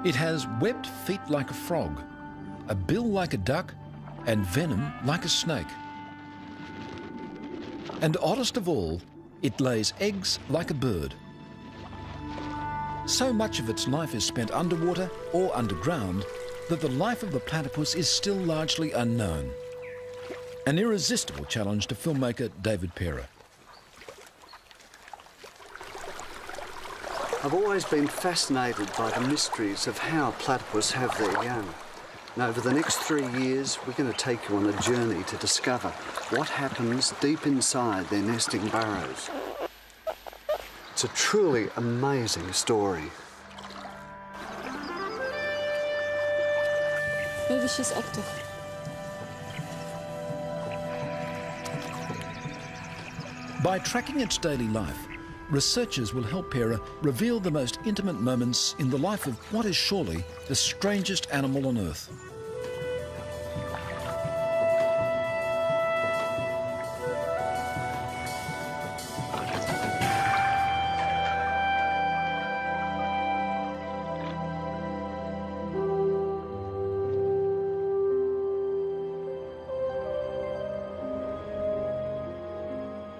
It has webbed feet like a frog, a bill like a duck, and venom like a snake. And oddest of all, it lays eggs like a bird. So much of its life is spent underwater or underground that the life of the platypus is still largely unknown. An irresistible challenge to filmmaker David Parer. I've always been fascinated by the mysteries of how platypus have their young. And over the next 3 years, we're going to take you on a journey to discover what happens deep inside their nesting burrows. It's a truly amazing story. Maybe she's active. By tracking its daily life, researchers will help Parer reveal the most intimate moments in the life of what is surely the strangest animal on Earth.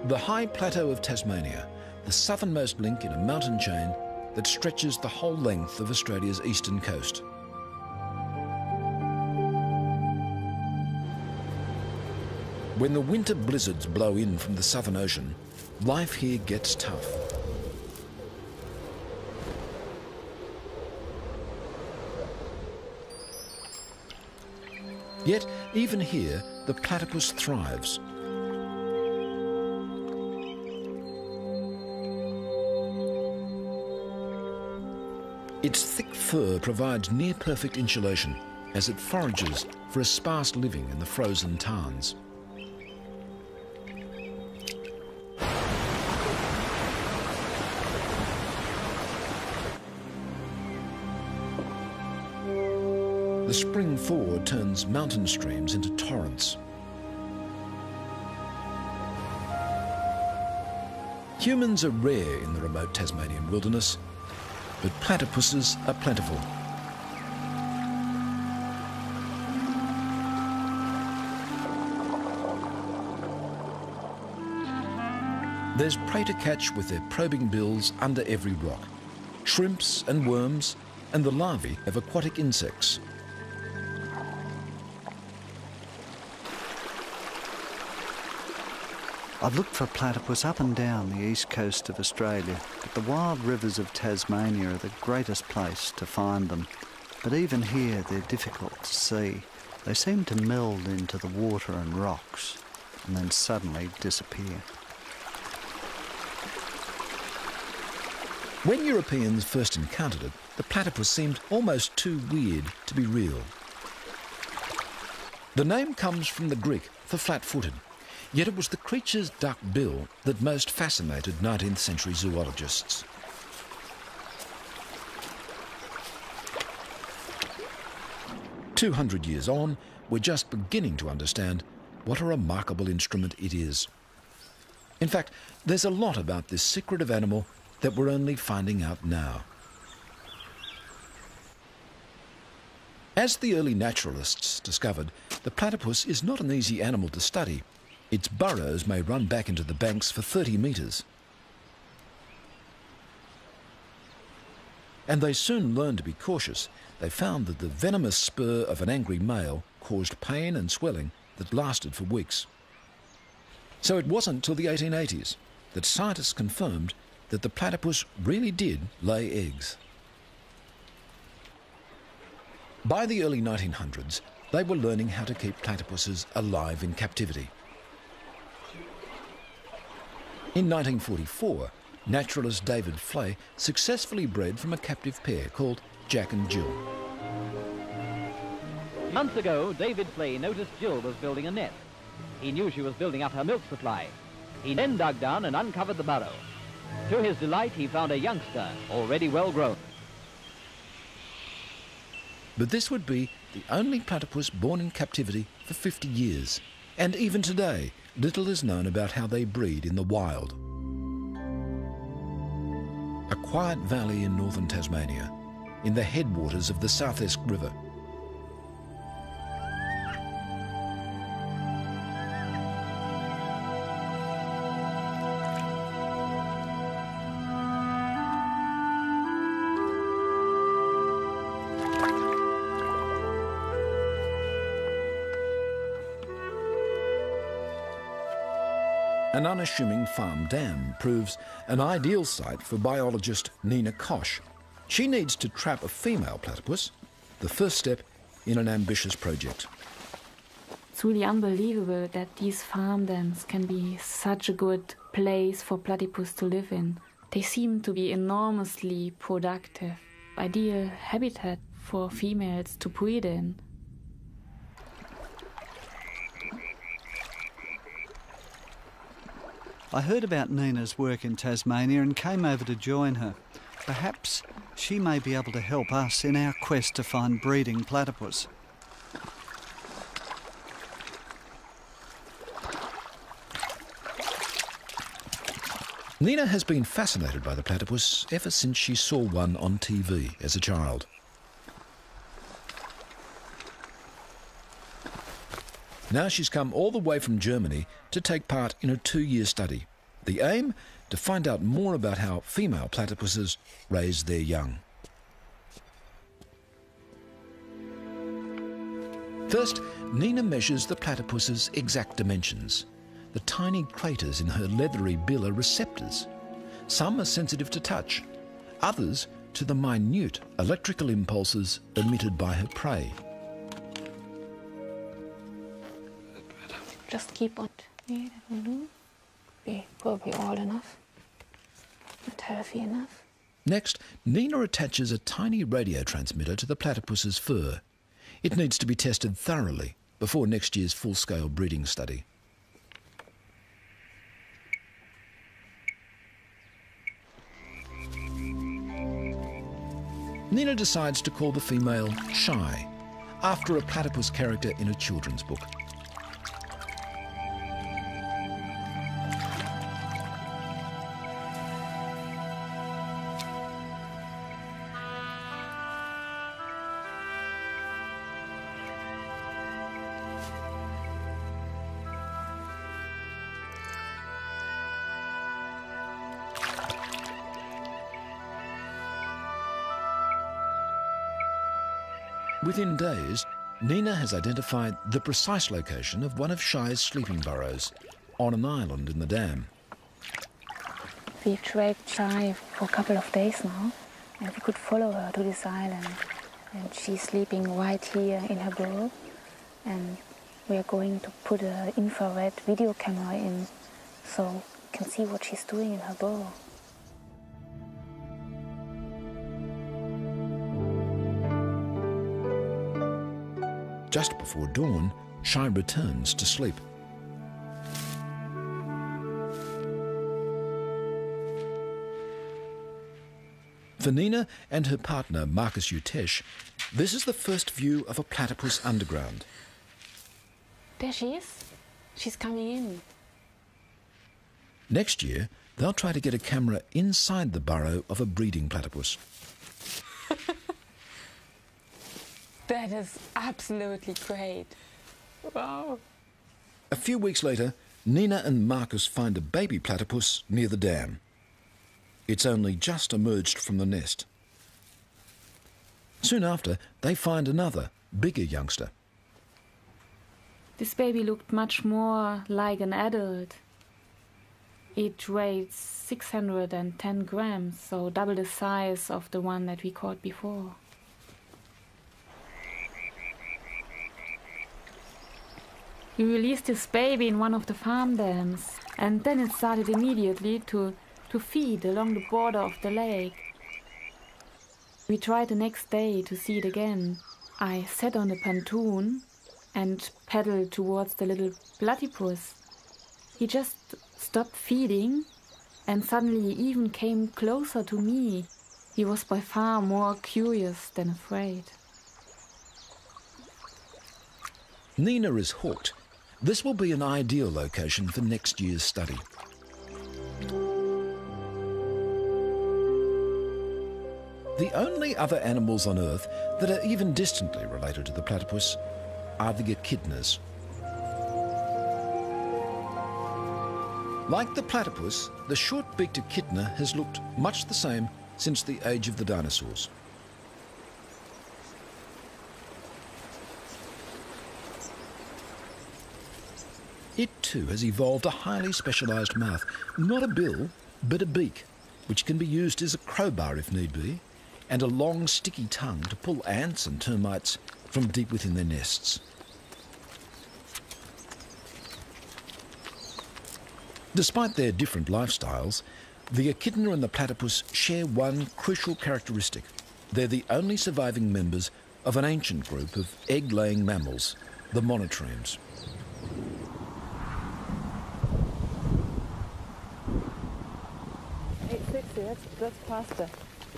The high plateau of Tasmania, the southernmost link in a mountain chain that stretches the whole length of Australia's eastern coast. When the winter blizzards blow in from the Southern Ocean, life here gets tough. Yet, even here, the platypus thrives. Its thick fur provides near-perfect insulation as it forages for a sparse living in the frozen tarns. The spring thaw turns mountain streams into torrents. Humans are rare in the remote Tasmanian wilderness, but platypuses are plentiful. There's prey to catch with their probing bills under every rock. Shrimps and worms, and the larvae of aquatic insects. I've looked for platypus up and down the east coast of Australia, but the wild rivers of Tasmania are the greatest place to find them. But even here, they're difficult to see. They seem to meld into the water and rocks, and then suddenly disappear. When Europeans first encountered it, the platypus seemed almost too weird to be real. The name comes from the Greek for flat-footed. Yet it was the creature's duck bill that most fascinated 19th century zoologists. "200 years on, we're just beginning to understand what a remarkable instrument it is. In fact, there's a lot about this secretive animal that we're only finding out now. As the early naturalists discovered, the platypus is not an easy animal to study. Its burrows may run back into the banks for 30 metres. And they soon learned to be cautious. They found that the venomous spur of an angry male caused pain and swelling that lasted for weeks. So it wasn't till the 1880s that scientists confirmed that the platypus really did lay eggs. By the early 1900s, they were learning how to keep platypuses alive in captivity. In 1944, naturalist David Flay successfully bred from a captive pair called Jack and Jill. Months ago, David Flay noticed Jill was building a nest. He knew she was building up her milk supply. He then dug down and uncovered the burrow. To his delight, he found a youngster, already well grown. But this would be the only platypus born in captivity for 50 years. And even today, little is known about how they breed in the wild. A quiet valley in northern Tasmania, in the headwaters of the South Esk River. An unassuming farm dam proves an ideal site for biologist Nina Koch. She needs to trap a female platypus, the first step in an ambitious project. It's really unbelievable that these farm dams can be such a good place for platypus to live in. They seem to be enormously productive, ideal habitat for females to breed in. I heard about Nina's work in Tasmania and came over to join her. Perhaps she may be able to help us in our quest to find breeding platypus. Nina has been fascinated by the platypus ever since she saw one on TV as a child. Now she's come all the way from Germany to take part in a 2-year study. The aim? To find out more about how female platypuses raise their young. First, Nina measures the platypus's exact dimensions. The tiny craters in her leathery bill are receptors. Some are sensitive to touch, others to the minute electrical impulses emitted by her prey. Just keep on. Yeah, that will do. Be probably old enough. Not healthy enough. Next, Nina attaches a tiny radio transmitter to the platypus's fur. It needs to be tested thoroughly before next year's full-scale breeding study. Nina decides to call the female Shy, after a platypus character in a children's book. Within days, Nina has identified the precise location of one of Shy's sleeping burrows on an island in the dam. We've tracked Shy for a couple of days now, and we could follow her to this island. And she's sleeping right here in her burrow, and we are going to put an infrared video camera in so we can see what she's doing in her burrow. Just before dawn, Shy returns to sleep. For Nina and her partner, Marcus Utesh, this is the first view of a platypus underground. There she is. She's coming in. Next year, they'll try to get a camera inside the burrow of a breeding platypus. That is absolutely great. Wow. A few weeks later, Nina and Marcus find a baby platypus near the dam. It's only just emerged from the nest. Soon after, they find another, bigger youngster. This baby looked much more like an adult. It weighed 610 grams, so double the size of the one that we caught before. We released this baby in one of the farm dams, and then it started immediately to feed along the border of the lake. We tried the next day to see it again. I sat on the pontoon and paddled towards the little platypus. He just stopped feeding and suddenly even came closer to me. He was by far more curious than afraid. Nina is hooked. This will be an ideal location for next year's study. The only other animals on Earth that are even distantly related to the platypus are the echidnas. Like the platypus, the short-beaked echidna has looked much the same since the age of the dinosaurs. It too has evolved a highly specialised mouth, not a bill, but a beak, which can be used as a crowbar if need be, and a long sticky tongue to pull ants and termites from deep within their nests. Despite their different lifestyles, the echidna and the platypus share one crucial characteristic. They're the only surviving members of an ancient group of egg-laying mammals, the monotremes. That's faster.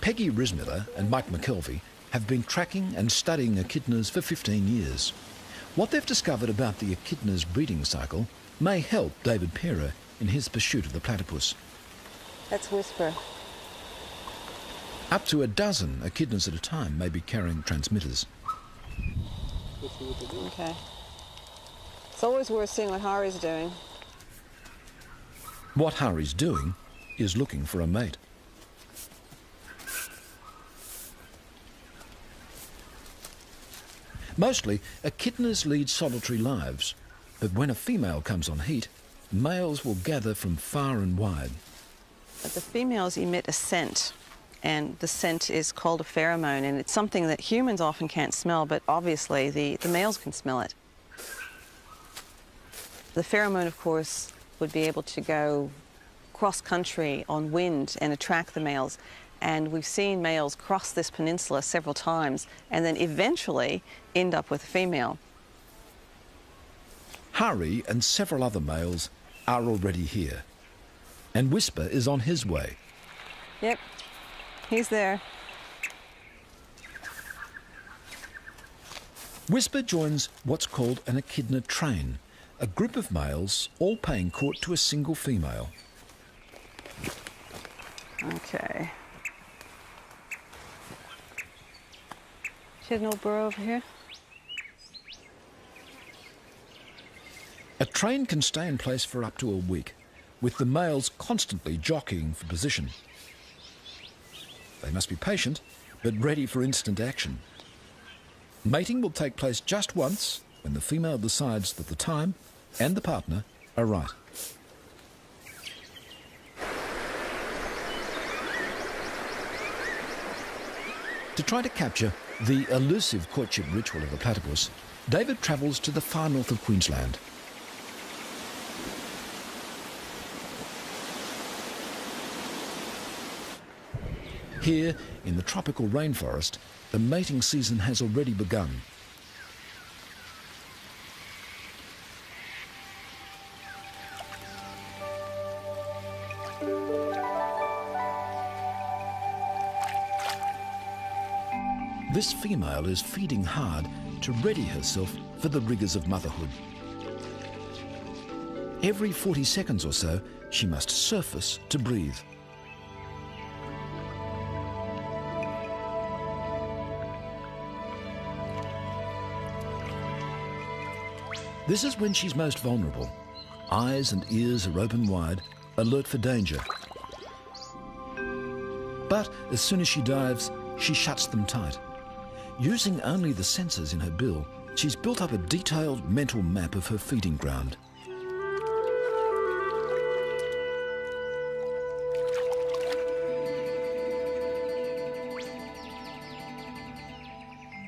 Peggy Rismiller and Mike McKelvey have been tracking and studying echidnas for 15 years. What they've discovered about the echidna's breeding cycle may help David Pera in his pursuit of the platypus. Let's whisper. Up to a dozen echidnas at a time may be carrying transmitters. Okay. It's always worth seeing what Hari's doing. What Hari's doing is looking for a mate. Mostly, echidnas lead solitary lives, but when a female comes on heat, males will gather from far and wide. But the females emit a scent, and the scent is called a pheromone, and it's something that humans often can't smell, but obviously the males can smell it. The pheromone, of course, would be able to go cross-country on wind and attract the males. And we've seen males cross this peninsula several times and then eventually end up with a female. Hari and several other males are already here. And Whisper is on his way. Yep, he's there. Whisper joins what's called an echidna train, a group of males all paying court to a single female. Okay. She has no burrow over here? A train can stay in place for up to a week, with the males constantly jockeying for position. They must be patient, but ready for instant action. Mating will take place just once when the female decides that the time and the partner are right. To try to capture the elusive courtship ritual of the platypus, David travels to the far north of Queensland. Here, in the tropical rainforest, the mating season has already begun. This female is feeding hard to ready herself for the rigours of motherhood. Every 40 seconds or so, she must surface to breathe. This is when she's most vulnerable. Eyes and ears are open wide, alert for danger. But as soon as she dives, she shuts them tight. Using only the sensors in her bill, she's built up a detailed mental map of her feeding ground.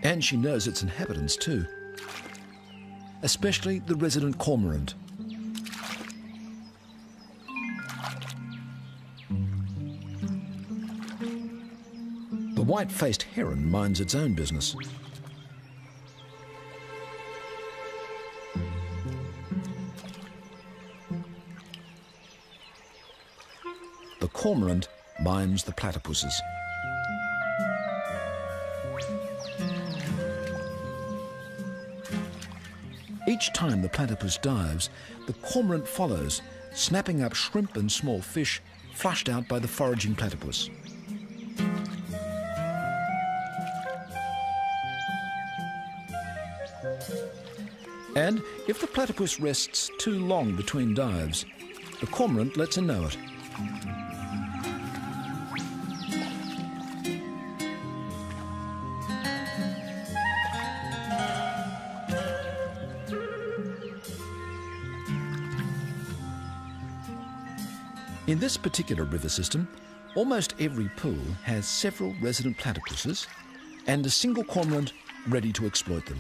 And she knows its inhabitants too, especially the resident cormorant. The white-faced heron minds its own business. The cormorant mimes the platypuses. Each time the platypus dives, the cormorant follows, snapping up shrimp and small fish flushed out by the foraging platypus. And if the platypus rests too long between dives, the cormorant lets her know it. In this particular river system, almost every pool has several resident platypuses and a single cormorant ready to exploit them.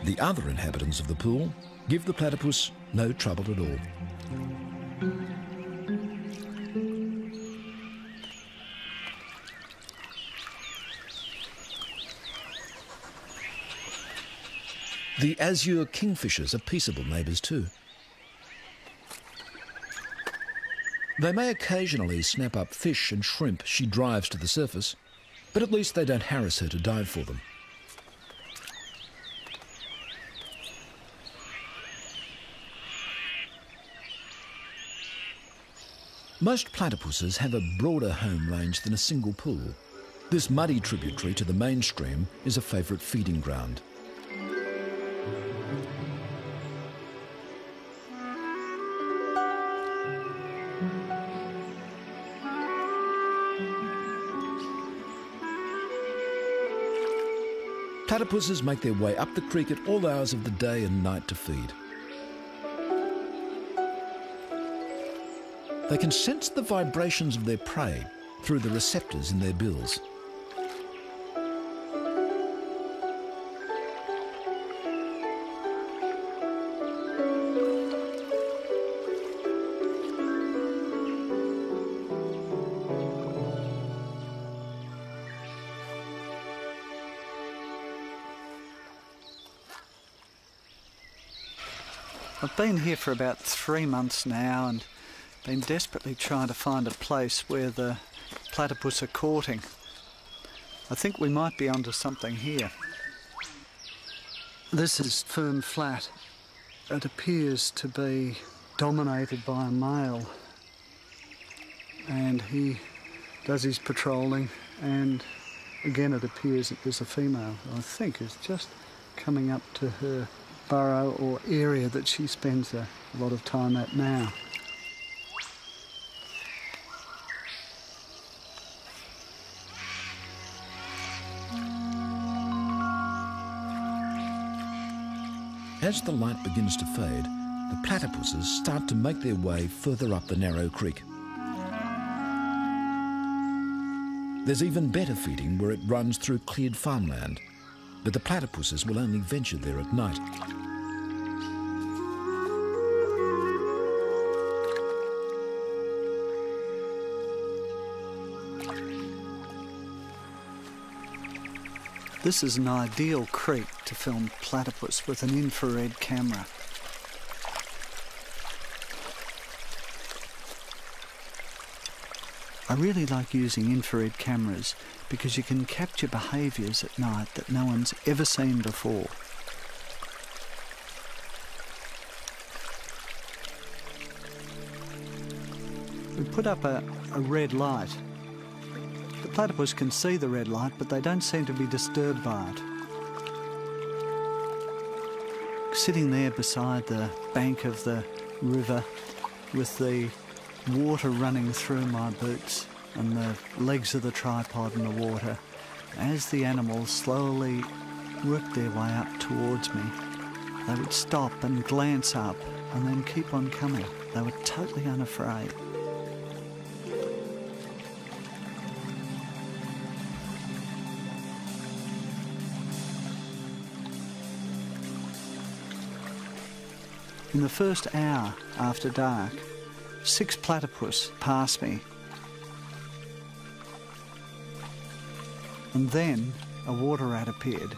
The other inhabitants of the pool give the platypus no trouble at all. The azure kingfishers are peaceable neighbours too. They may occasionally snap up fish and shrimp she drives to the surface, but at least they don't harass her to dive for them. Most platypuses have a broader home range than a single pool. This muddy tributary to the main stream is a favourite feeding ground. Platypuses make their way up the creek at all hours of the day and night to feed. They can sense the vibrations of their prey through the receptors in their bills. I've been here for about 3 months now and been desperately trying to find a place where the platypus are courting. I think we might be onto something here. This is firm flat. It appears to be dominated by a male, and he does his patrolling, and again it appears that there's a female, I think, is just coming up to her burrow or area that she spends a lot of time at now. As the light begins to fade, the platypuses start to make their way further up the narrow creek. There's even better feeding where it runs through cleared farmland, but the platypuses will only venture there at night. This is an ideal creek to film platypus with an infrared camera. I really like using infrared cameras because you can capture behaviours at night that no one's ever seen before. We put up a red light. The platypus can see the red light, but they don't seem to be disturbed by it. Sitting there beside the bank of the river with the water running through my boots and the legs of the tripod in the water, as the animals slowly worked their way up towards me, they would stop and glance up and then keep on coming. They were totally unafraid. In the first hour after dark, 6 platypus passed me. And then a water rat appeared.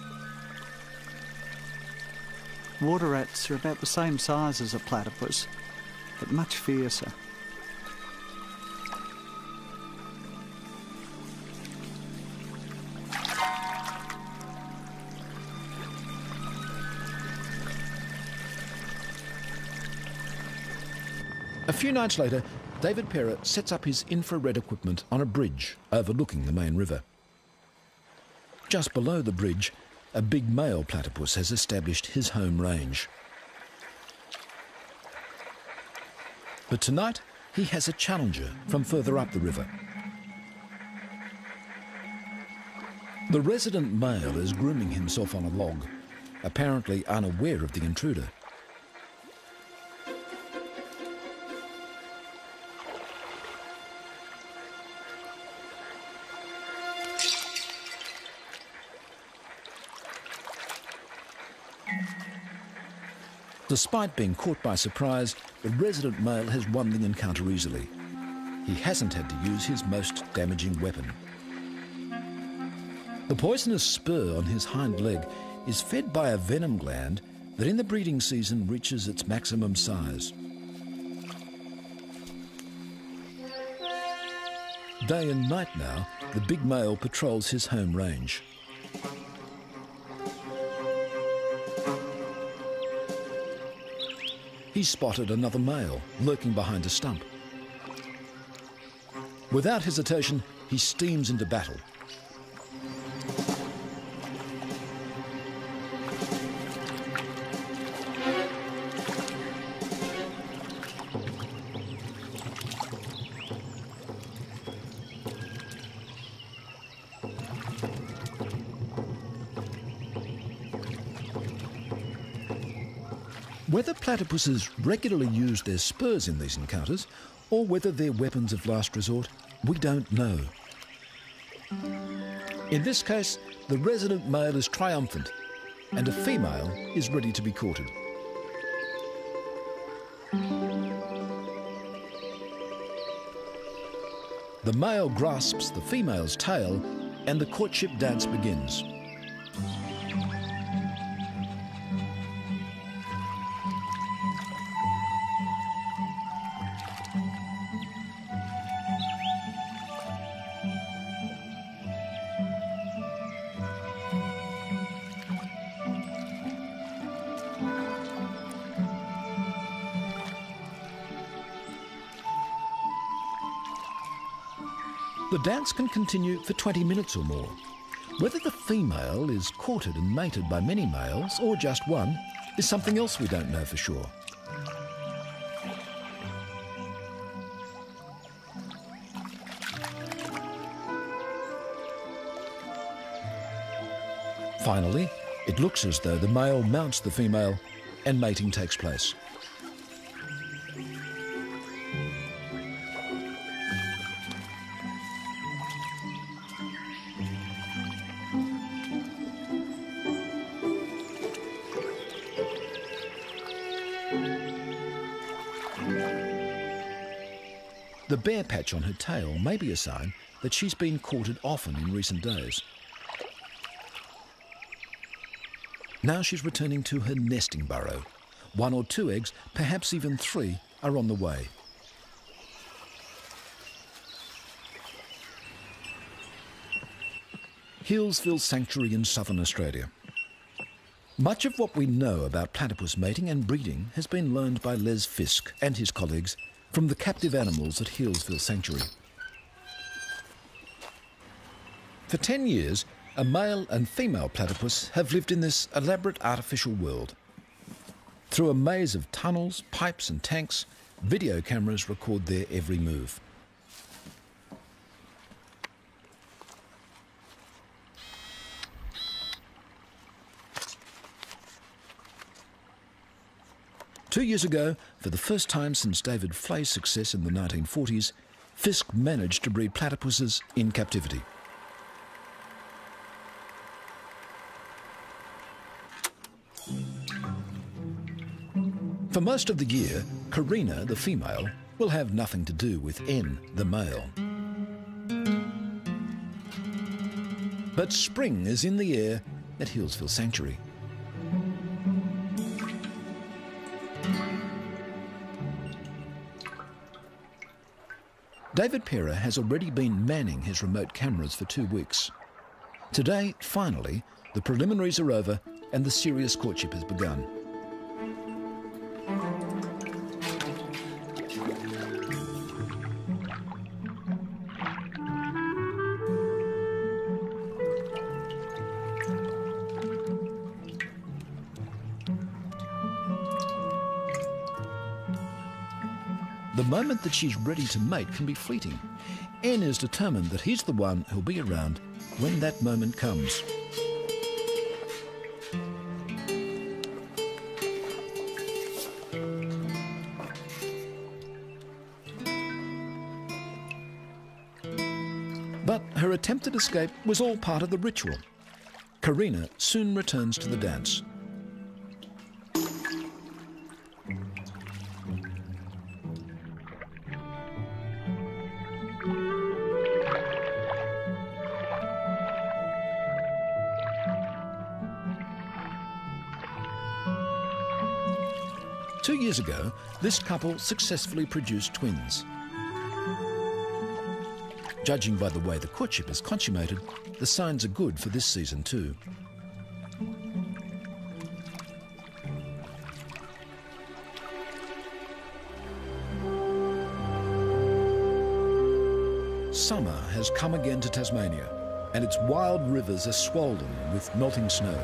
Water rats are about the same size as a platypus, but much fiercer. A few nights later, David Perra sets up his infrared equipment on a bridge overlooking the main river. Just below the bridge, a big male platypus has established his home range. But tonight, he has a challenger from further up the river. The resident male is grooming himself on a log, apparently unaware of the intruder. Despite being caught by surprise, the resident male has won the encounter easily. He hasn't had to use his most damaging weapon. The poisonous spur on his hind leg is fed by a venom gland that in the breeding season reaches its maximum size. Day and night now, the big male patrols his home range. He's spotted another male lurking behind a stump. Without hesitation, he steams into battle. Whether platypuses regularly use their spurs in these encounters, or whether they're weapons of last resort, we don't know. In this case, the resident male is triumphant, and a female is ready to be courted. The male grasps the female's tail, and the courtship dance begins. The dance can continue for 20 minutes or more. Whether the female is courted and mated by many males, or just one, is something else we don't know for sure. Finally, it looks as though the male mounts the female and mating takes place. The bare patch on her tail may be a sign that she's been courted often in recent days. Now she's returning to her nesting burrow. 1 or 2 eggs, perhaps even 3, are on the way. Healesville Sanctuary in southern Australia. Much of what we know about platypus mating and breeding has been learned by Les Fisk and his colleagues from the captive animals at Healesville Sanctuary. For 10 years, a male and female platypus have lived in this elaborate artificial world. Through a maze of tunnels, pipes and tanks, video cameras record their every move. Two years ago, for the first time since David Flay's success in the 1940s, Fisk managed to breed platypuses in captivity. For most of the year, Karina, the female, will have nothing to do with N, the male. But spring is in the air at Healesville Sanctuary. David Perra has already been manning his remote cameras for 2 weeks. Today, finally, the preliminaries are over and the serious courtship has begun. the moment that she's ready to mate can be fleeting. N is determined that he's the one who'll be around when that moment comes. But her attempted escape was all part of the ritual. Karina soon returns to the dance. Two years ago, this couple successfully produced twins. Judging by the way the courtship is consummated, the signs are good for this season too. Summer has come again to Tasmania, and its wild rivers are swollen with melting snow.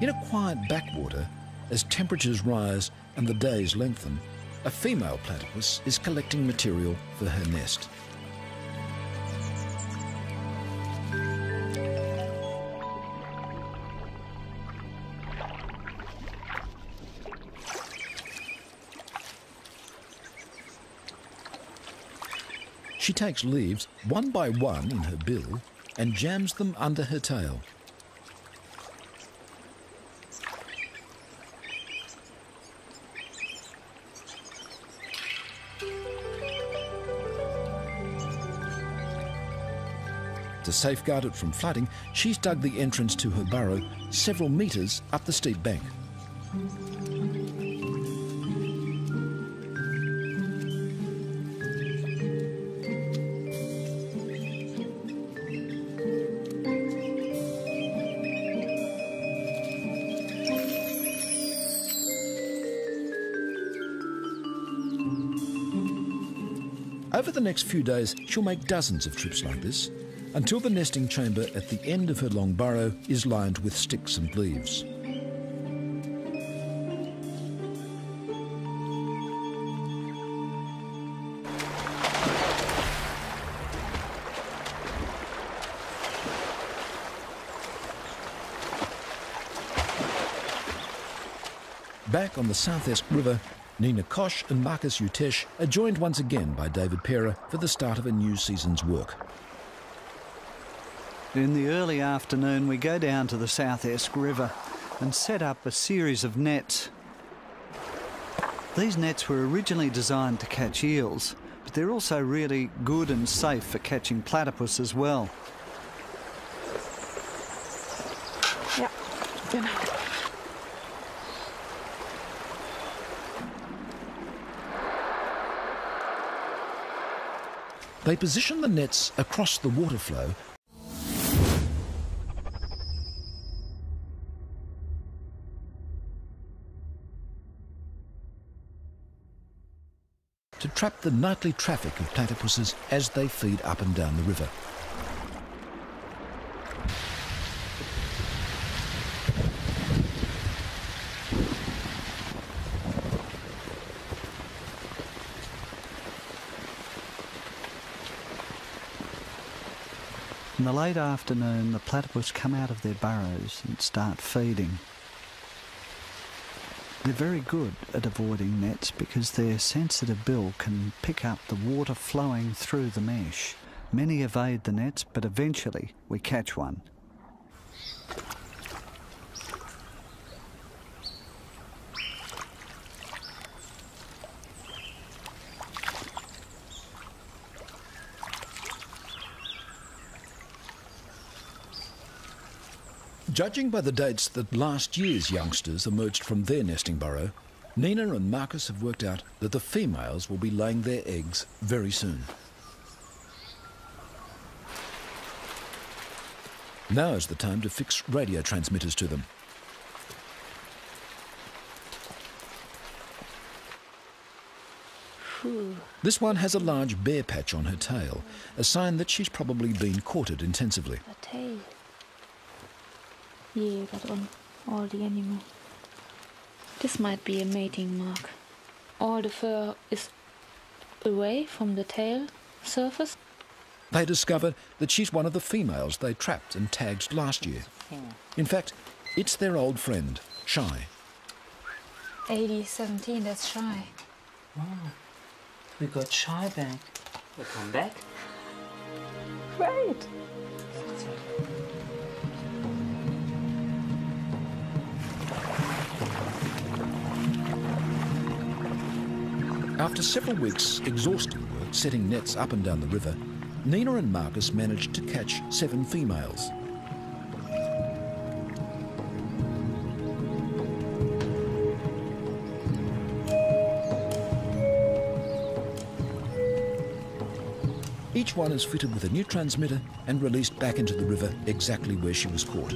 In a quiet backwater, as temperatures rise and the days lengthen, a female platypus is collecting material for her nest. She takes leaves one by one in her bill and jams them under her tail. To safeguard it from flooding, she's dug the entrance to her burrow several metres up the steep bank. Over the next few days, she'll make dozens of trips like this, until the nesting chamber at the end of her long burrow is lined with sticks and leaves. Back on the South Esk River, Nina Koch and Marcus Utesh are joined once again by David Pera for the start of a new season's work. In the early afternoon, we go down to the South Esk River and set up a series of nets. These nets were originally designed to catch eels, but they're also really good and safe for catching platypus as well. Ja, genau. They position the nets across the water flow to trap the nightly traffic of platypuses as they feed up and down the river. In the late afternoon, the platypus come out of their burrows and start feeding. They're very good at avoiding nets because their sensitive bill can pick up the water flowing through the mesh. Many evade the nets, but eventually we catch one. Judging by the dates that last year's youngsters emerged from their nesting burrow, Nina and Marcus have worked out that the females will be laying their eggs very soon. Now is the time to fix radio transmitters to them. This one has a large bare patch on her tail, a sign that she's probably been courted intensively. jägered on all the animal. This might be a mating mark. All the fur is away from the tail surface. They discovered that she's one of the females they trapped and tagged last year. In fact, it's their old friend, Shy. 80-17, that's Shy. Wow, we got Shy back. We'll come back. Great. After several weeks' exhausting work setting nets up and down the river, Nina and Marcus managed to catch 7 females. Each one is fitted with a new transmitter and released back into the river exactly where she was caught.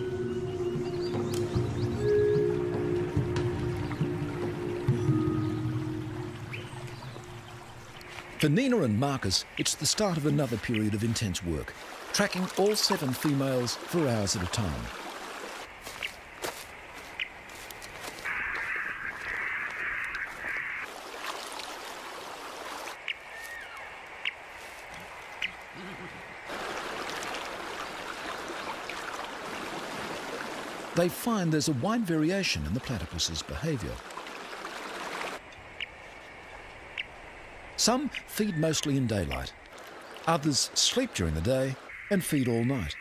For Nina and Marcus, it's the start of another period of intense work, tracking all 7 females for hours at a time. They find there's a wide variation in the platypus's behaviour. Some feed mostly in daylight. Others sleep during the day and feed all night.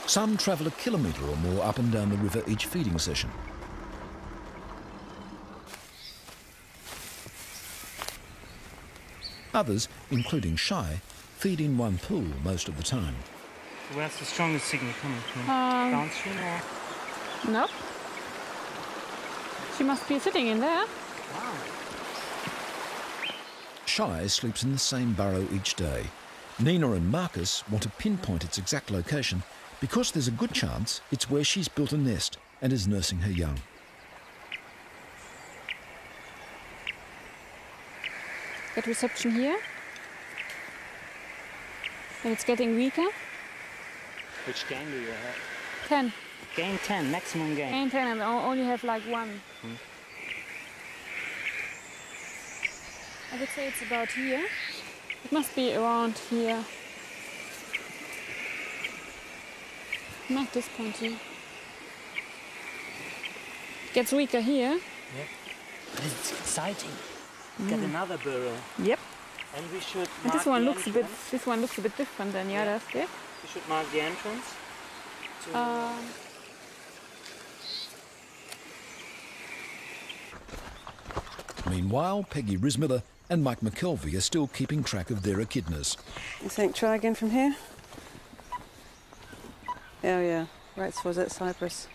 Some travel a kilometre or more up and down the river each feeding session. Others, including Shy, feed in one pool most of the time. Where's the strongest signal coming from? Downstream or? Nope. She must be sitting in there. Wow. Shy sleeps in the same burrow each day. Nina and Marcus want to pinpoint its exact location because there's a good chance it's where she's built a nest and is nursing her young. Get reception here. And it's getting weaker. Which gain do you have? 10. Gain 10, maximum gain. Gain 10 and I only have like 1. I would say it's about here. It must be around here. Not this point here. Gets weaker here. Yep. But it's exciting. Got another burrow. Yep. And we should And mark this one the looks a bit. entrance. This one looks a bit different than the others. Yeah. We should mark the entrance. Meanwhile, Peggy Rismiller and Mike McKelvey are still keeping track of their echidnas. You think try again from here? Oh yeah, right towards that cypress.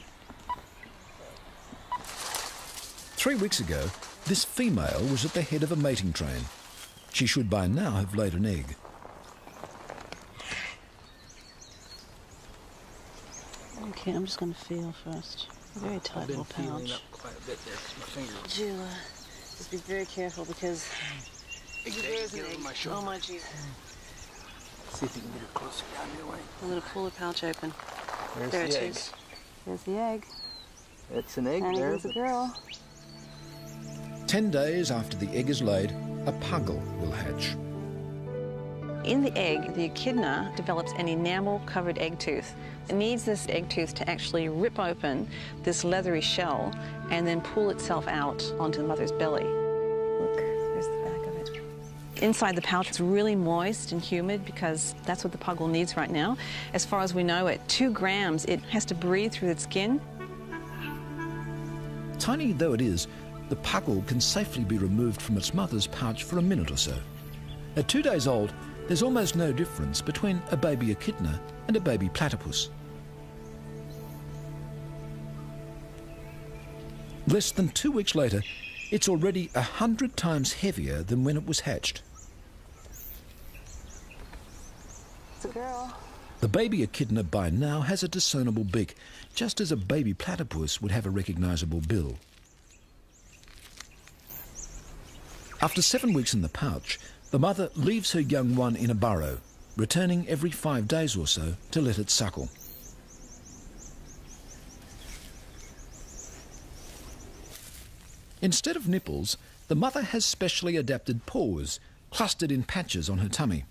3 weeks ago, this female was at the head of a mating train. She should by now have laid an egg. Okay, I'm just going to feel first. A very tight little pouch. Up quite a bit there because my finger. Would you just be very careful because there's an egg. Oh my jeez. See if you can get it closer down your way. I'm going to pull the pouch open. There's There the it egg. is. There's the egg. It's an egg And there. here's a girl. 10 days after the egg is laid, a puggle will hatch. In the egg, the echidna develops an enamel-covered egg tooth. It needs this egg tooth to actually rip open this leathery shell and then pull itself out onto the mother's belly. Look, there's the back of it. Inside the pouch, it's really moist and humid because that's what the puggle needs right now. As far as we know, at 2 grams, it has to breathe through its skin. Tiny though it is, the puggle can safely be removed from its mother's pouch for a minute or so. At 2 days old, there's almost no difference between a baby echidna and a baby platypus. Less than 2 weeks later, it's already 100 times heavier than when it was hatched. It's a girl. The baby echidna by now has a discernible beak, just as a baby platypus would have a recognisable bill. After 7 weeks in the pouch, the mother leaves her young one in a burrow, returning every 5 days or so to let it suckle. Instead of nipples, the mother has specially adapted paws, clustered in patches on her tummy.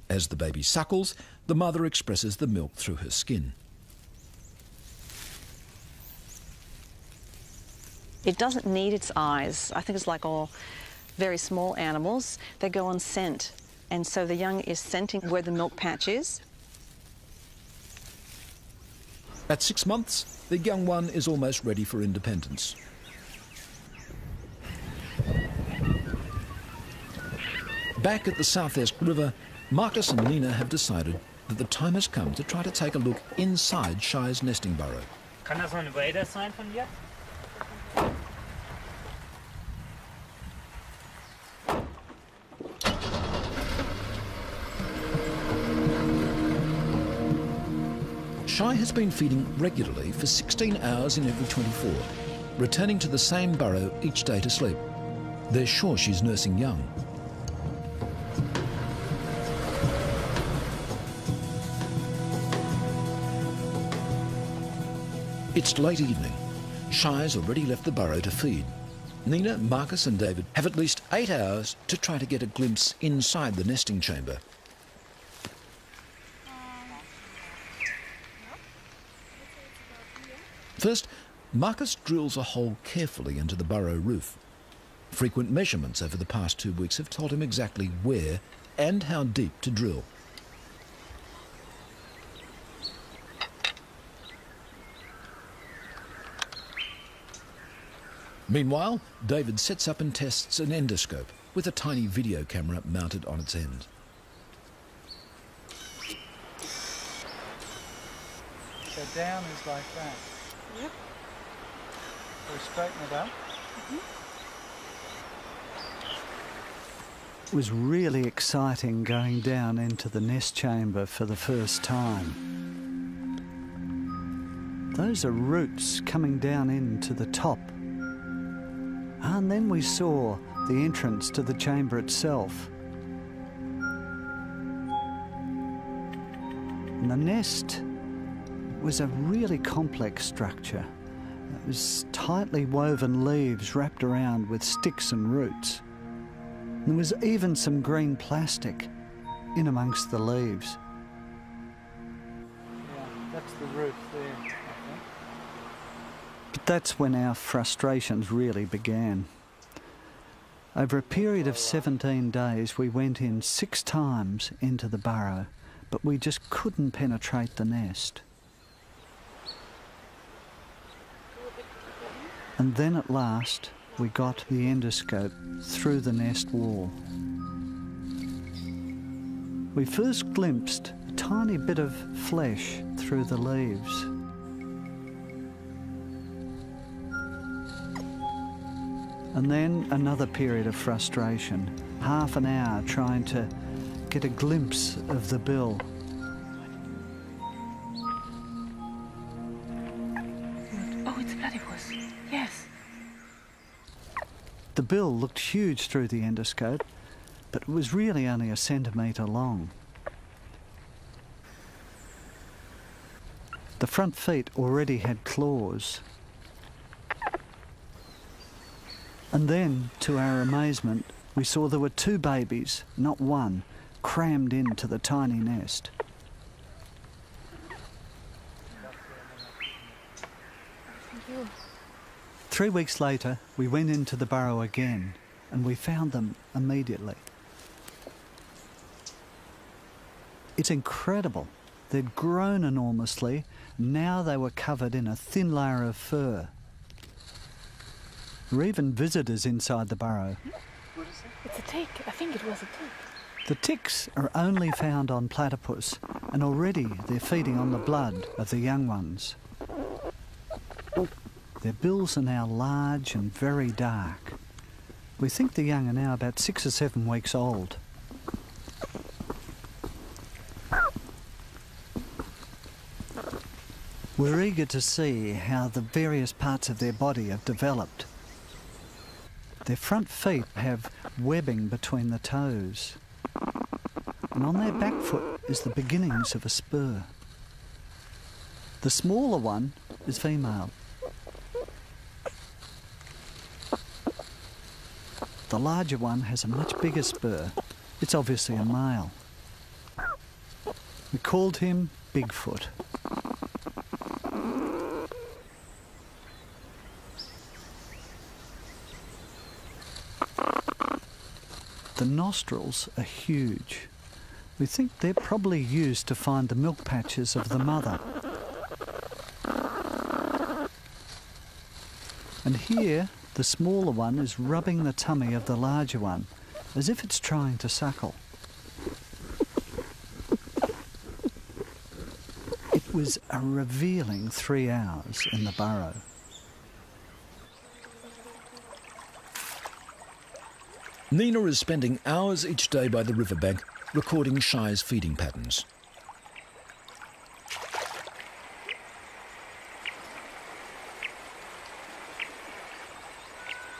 As the baby suckles, the mother expresses the milk through her skin. It doesn't need its eyes. I think it's like all very small animals. They go on scent, and so the young is scenting where the milk patch is. At 6 months, the young one is almost ready for independence. Back at the South Esk River, Marcus and Nina have decided that the time has come to try to take a look inside Shy's nesting burrow. Kann das noch ein Wader sein von dir? Shy has been feeding regularly for 16 hours in every 24, returning to the same burrow each day to sleep. They're sure she's nursing young. It's late evening. Shy's already left the burrow to feed. Nina, Marcus and David have at least 8 hours to try to get a glimpse inside the nesting chamber. First, Marcus drills a hole carefully into the burrow roof. Frequent measurements over the past 2 weeks have told him exactly where and how deep to drill. Meanwhile, David sets up and tests an endoscope with a tiny video camera mounted on its end. So down is like that. Yep. We'll straighten it up. It was really exciting going down into the nest chamber for the first time. Those are roots coming down into the top. And then we saw the entrance to the chamber itself. And the nest was a really complex structure. It was tightly woven leaves wrapped around with sticks and roots. And there was even some green plastic in amongst the leaves. Yeah, that's the roof there, I think. But that's when our frustrations really began. Over a period of 17 days, we went in 6 times into the burrow, but we just couldn't penetrate the nest. And then at last, we got the endoscope through the nest wall. We first glimpsed a tiny bit of flesh through the leaves. And then another period of frustration, half an hour trying to get a glimpse of the bill. Oh, it's platypus. Yes. The bill looked huge through the endoscope, but it was really only a centimetre long. The front feet already had claws. And then, to our amazement, we saw there were 2 babies, not one, crammed into the tiny nest. Thank you. 3 weeks later, we went into the burrow again, and we found them immediately. It's incredible. They'd grown enormously. Now they were covered in a thin layer of fur. There were even visitors inside the burrow. What is it? It's a tick. I think it was a tick. The ticks are only found on platypus, and already they're feeding on the blood of the young ones. Their bills are now large and very dark. We think the young are now about 6 or 7 weeks old. We're eager to see how the various parts of their body have developed. Their front feet have webbing between the toes, and on their back foot is the beginnings of a spur. The smaller one is female. the larger one has a much bigger spur. It's obviously a male. We called him Bigfoot. The nostrils are huge. We think they're probably used to find the milk patches of the mother. And here, the smaller one is rubbing the tummy of the larger one, as if it's trying to suckle. It was a revealing 3 hours in the burrow. Nina is spending hours each day by the riverbank recording Shy's feeding patterns.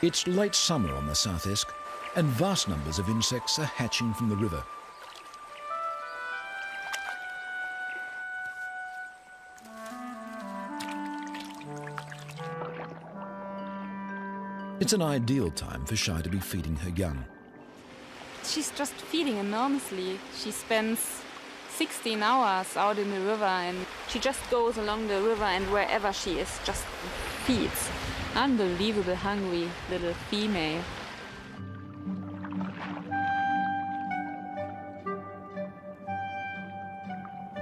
It's late summer on the South Esk, and vast numbers of insects are hatching from the river. It's an ideal time for Shy to be feeding her young. She's just feeding enormously. She spends 16 hours out in the river, and she just goes along the river, and wherever she is, just feeds. Unbelievable hungry little female.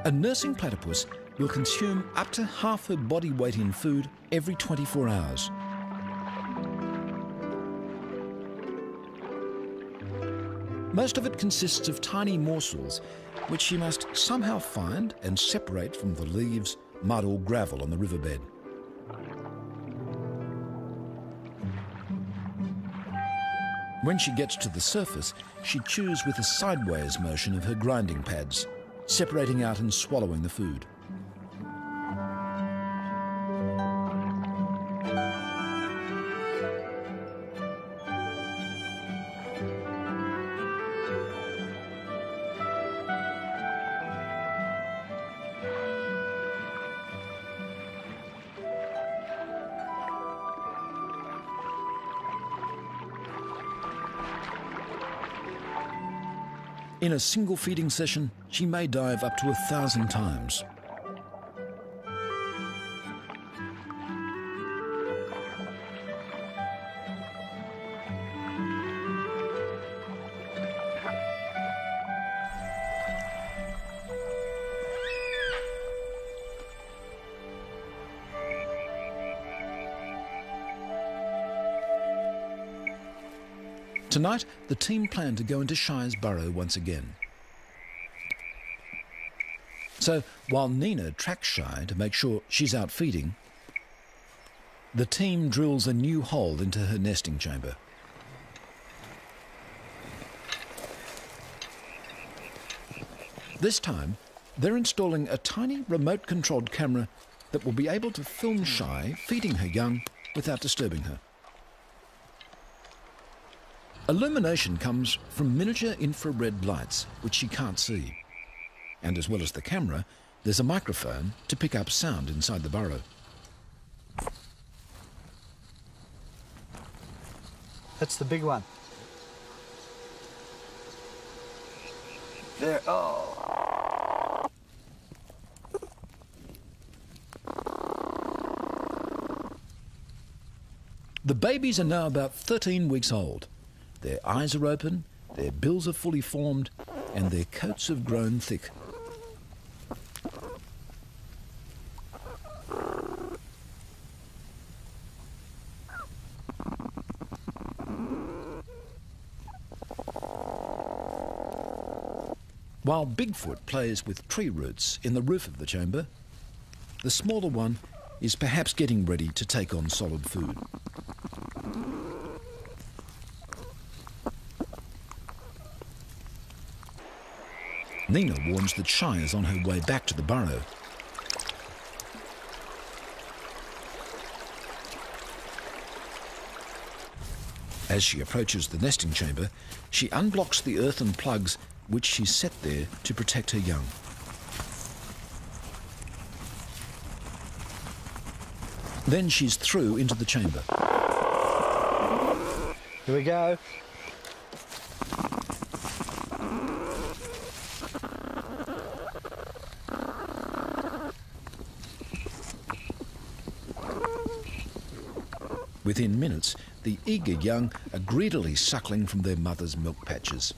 A nursing platypus will consume up to half her body weight in food every 24 hours. Most of it consists of tiny morsels, which she must somehow find and separate from the leaves, mud or gravel on the riverbed. When she gets to the surface, she chews with a sideways motion of her grinding pads, separating out and swallowing the food. In a single feeding session, she may dive up to 1,000 times. Tonight, the team plan to go into Shy's burrow once again. So, while Nina tracks Shy to make sure she's out feeding, the team drills a new hole into her nesting chamber. This time, they're installing a tiny remote-controlled camera that will be able to film Shy feeding her young without disturbing her. Illumination comes from miniature infrared lights, which she can't see. And as well as the camera, there's a microphone to pick up sound inside the burrow. That's the big one. There, oh. The babies are now about 13 weeks old. Their eyes are open, their bills are fully formed, and their coats have grown thick. While Bigfoot plays with tree roots in the roof of the chamber, the smaller one is perhaps getting ready to take on solid food. Nina warns that Shy is on her way back to the burrow. As she approaches the nesting chamber, she unblocks the earthen plugs which she set there to protect her young. Then she's through into the chamber. Here we go. Within minutes, the eager young are greedily suckling from their mother's milk patches.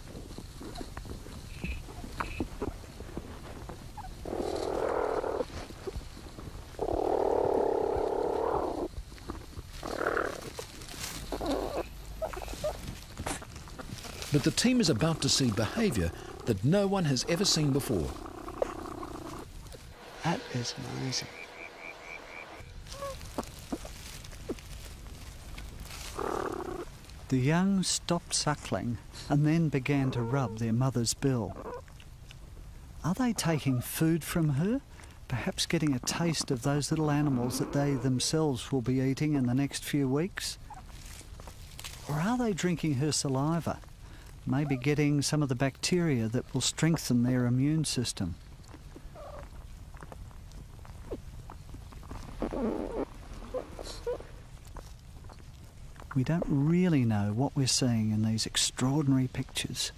But the team is about to see behaviour that no one has ever seen before. That is amazing. The young stopped suckling and then began to rub their mother's bill. Are they taking food from her? Perhaps getting a taste of those little animals that they themselves will be eating in the next few weeks? Or are they drinking her saliva? Maybe getting some of the bacteria that will strengthen their immune system. We don't really know what we're seeing in these extraordinary pictures.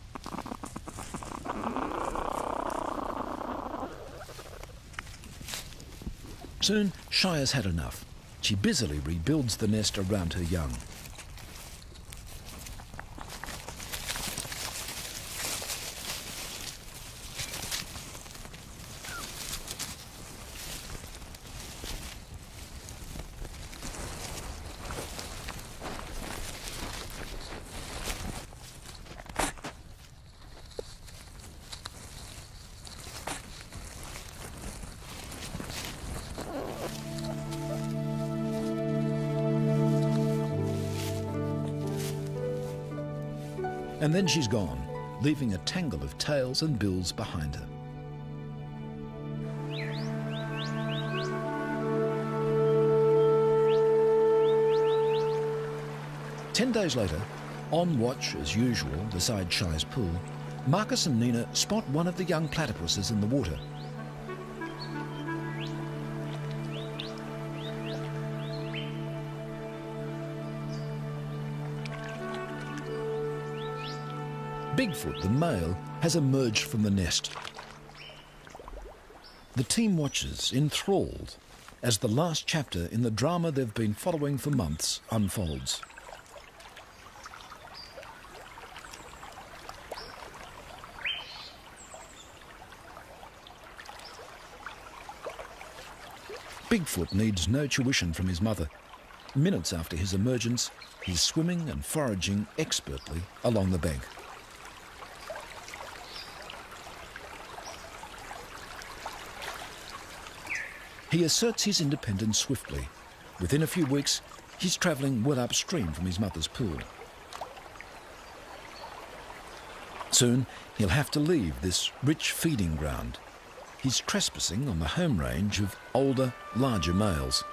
Soon, Shai has had enough. She busily rebuilds the nest around her young. And then she's gone, leaving a tangle of tails and bills behind her. Ten days later, on watch as usual beside Shai's pool, Marcus and Nina spot one of the young platypuses in the water. Bigfoot, the male, has emerged from the nest. The team watches, enthralled, as the last chapter in the drama they've been following for months unfolds. Bigfoot needs no tuition from his mother. Minutes after his emergence, he's swimming and foraging expertly along the bank. He asserts his independence swiftly. Within a few weeks, he's travelling well upstream from his mother's pool. Soon, he'll have to leave this rich feeding ground. He's trespassing on the home range of older, larger males.